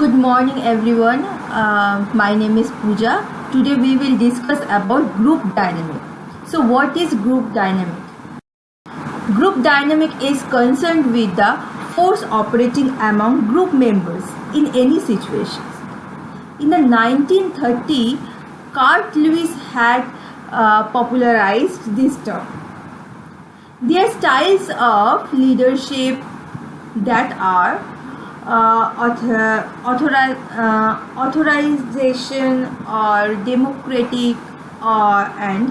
Good morning everyone. My name is Pooja. Today we will discuss about group dynamic. So what is group dynamic? Group dynamic is concerned with the force operating among group members in any situations. In the 1930, Carl Lewis had popularized this term. Their styles of leadership that are authorization or democratic and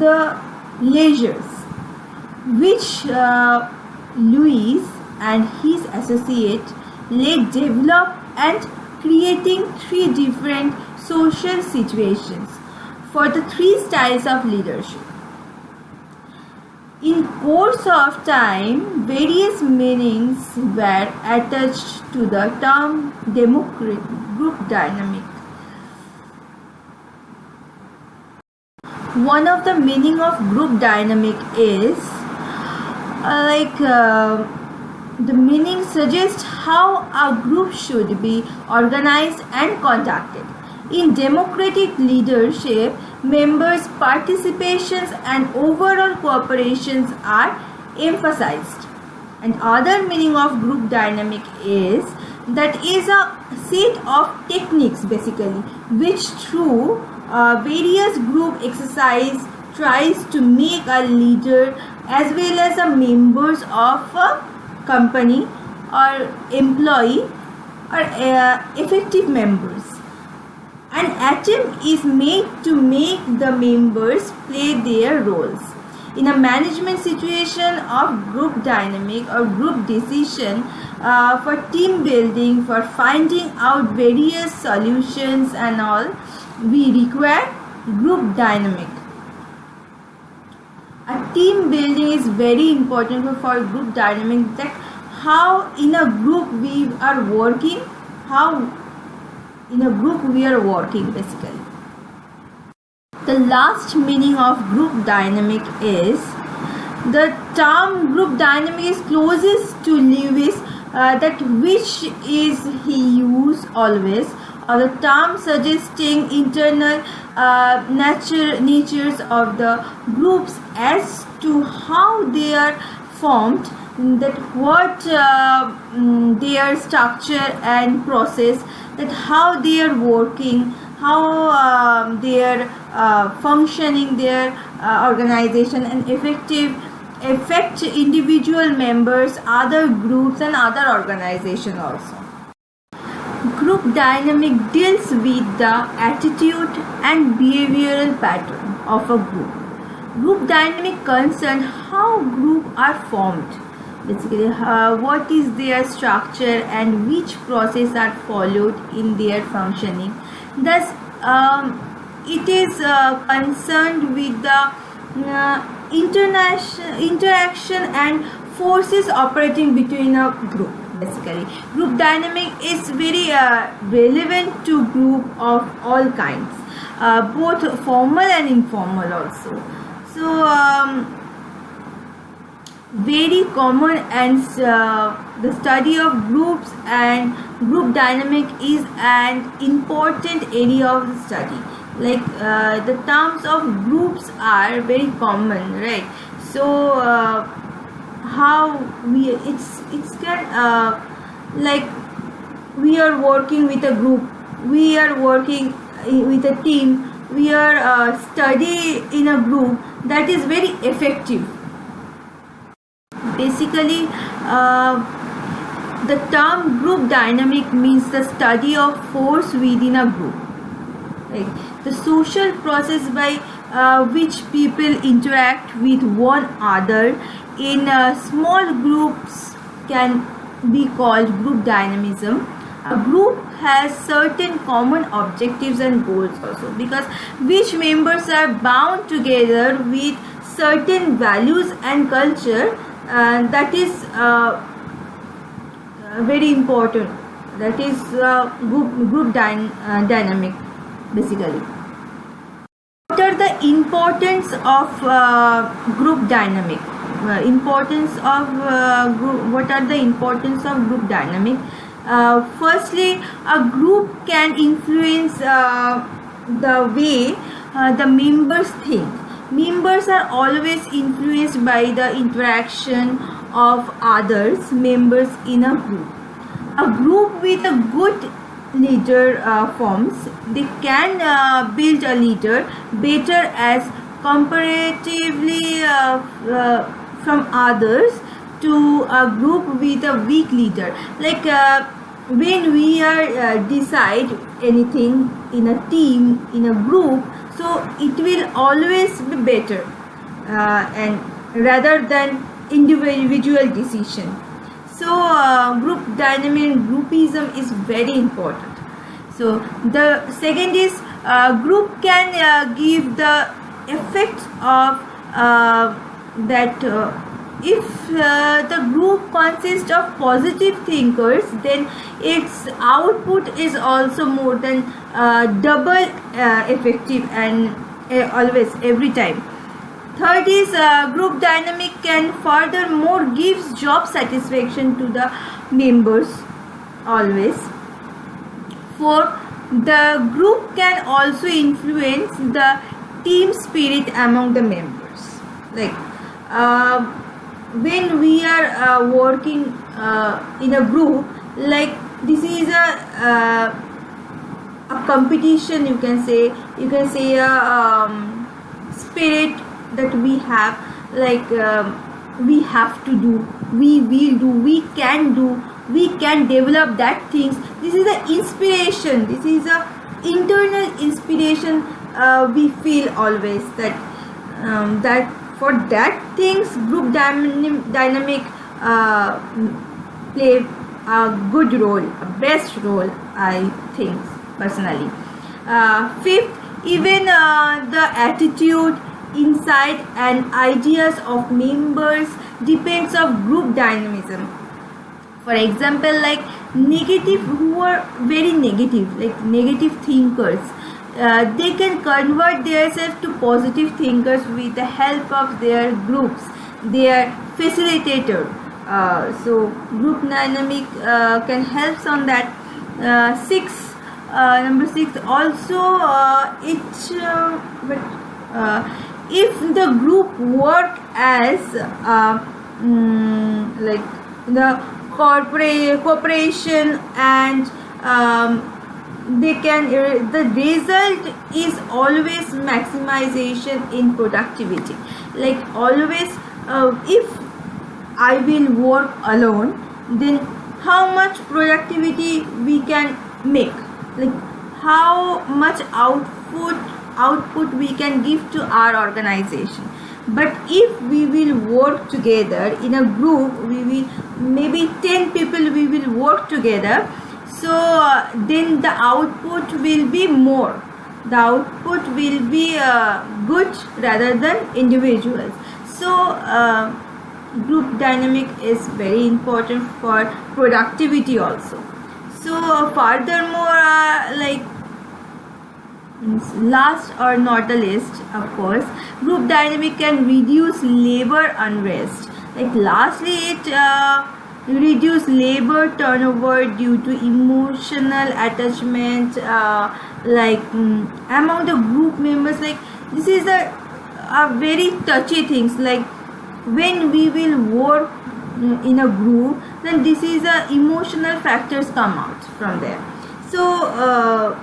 the leisures, which Lewis and his associate led develop and creating three different social situations for the three styles of leadership. In course of time, various meanings were attached to the term group dynamic. One of the meaning of group dynamic is the meaning suggests how a group should be organized and conducted. In democratic leadership, members' participations and overall cooperations are emphasized. And other meaning of group dynamic is that is a set of techniques basically which through various group exercise tries to make a leader as well as a members of a company or employee or effective members. An attempt is made to make the members play their roles. In a management situation of group dynamic or group decision for team building, for finding out various solutions and all, we require group dynamic. A team building is very important for group dynamic, that how in a group we are working, basically. The last meaning of group dynamic is the term group dynamic is closest to Lewis, that which is he used always, or the term suggesting internal natures of the groups as to how they are formed, that what their structure and process, that how they are working, how they are functioning, their organization and affect individual members, other groups and other organization also. Group dynamic deals with the attitude and behavioral pattern of a group. Group dynamic concerns how groups are formed, basically what is their structure and which process are followed in their functioning. Thus it is concerned with the interaction and forces operating between a group. Basically, group dynamic is very relevant to group of all kinds, both formal and informal also. So very common, and the study of groups and group dynamic is an important area of the study. Like the terms of groups are very common, right? So how it's can like we are working with a group, we are working with a team, we are study in a group, that is very effective. Basically the term group dynamic means the study of force within a group, right? The social process by which people interact with one another in small groups can be called group dynamism. A group has certain common objectives and goals also, because which members are bound together with certain values and culture, that is very important. That is group dynamic basically. What are the importance of group dynamic? What are the importance of group dynamic? Firstly, a group can influence the way the members think. Members are always influenced by the interaction of others members in a group. A group with a good leader forms. They can build a leader better as comparatively from others to a group with a weak leader. Like when we are decide anything in a team, in a group, so it will always be better and rather than individual decision. So group dynamic, groupism is very important. So the second is group can give the effect of that if the group consists of positive thinkers, then its output is also more than double effective and always every time. Third is group dynamic can furthermore gives job satisfaction to the members always. Fourth, the group can also influence the team spirit among the members. Like when we are working in a group, like this is a competition, you can say a spirit that we have, like we have to do, we will do, we can develop that things. This is the inspiration, this is a internal inspiration we feel always that that for that things group dynamic play a good role, a best role, I think personally. Fifth, even the attitude, insight and ideas of members depends on group dynamism. For example, like negative, who are very negative, like negative thinkers, they can convert themselves to positive thinkers with the help of their groups, their facilitator. So group dynamic can help on that. Number six, also if the group work as like the cooperation and they can the result is always maximization in productivity. Like always if I will work alone, then how much productivity we can make, like how much output we can give to our organization. But if we will work together in a group, we will maybe 10 people we will work together, so then the output will be more, the output will be good rather than individuals. So group dynamic is very important for productivity also. So furthermore like last or not the least, of course, group dynamic can reduce labor unrest. Like lastly, it reduce labor turnover due to emotional attachment among the group members. Like this is a very touchy things. Like when we will work in a group, then this is emotional factors come out from there. So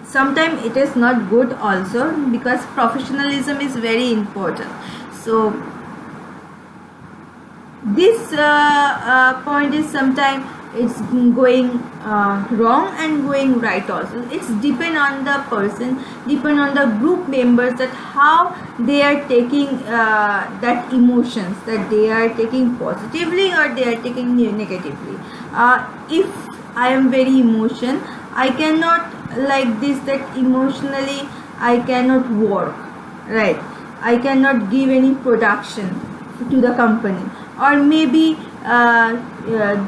sometimes it is not good also, because professionalism is very important. So this point is sometimes it's going wrong and going right also. It's depend on the person, depend on the group members, that how they are taking that emotions, that they are taking positively or they are taking negatively. If I am very emotion, I cannot like this, that emotionally I cannot work, right? I cannot give any production to the company, or maybe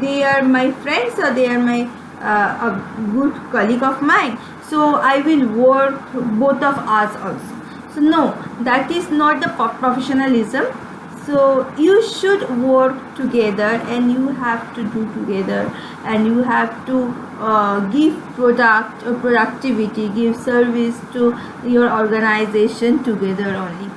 they are my friends or they are my a good colleague of mine, so I will work both of us also. So no, that is not the professionalism. So you should work together, and you have to do together, and you have to give productivity, give service to your organization together only.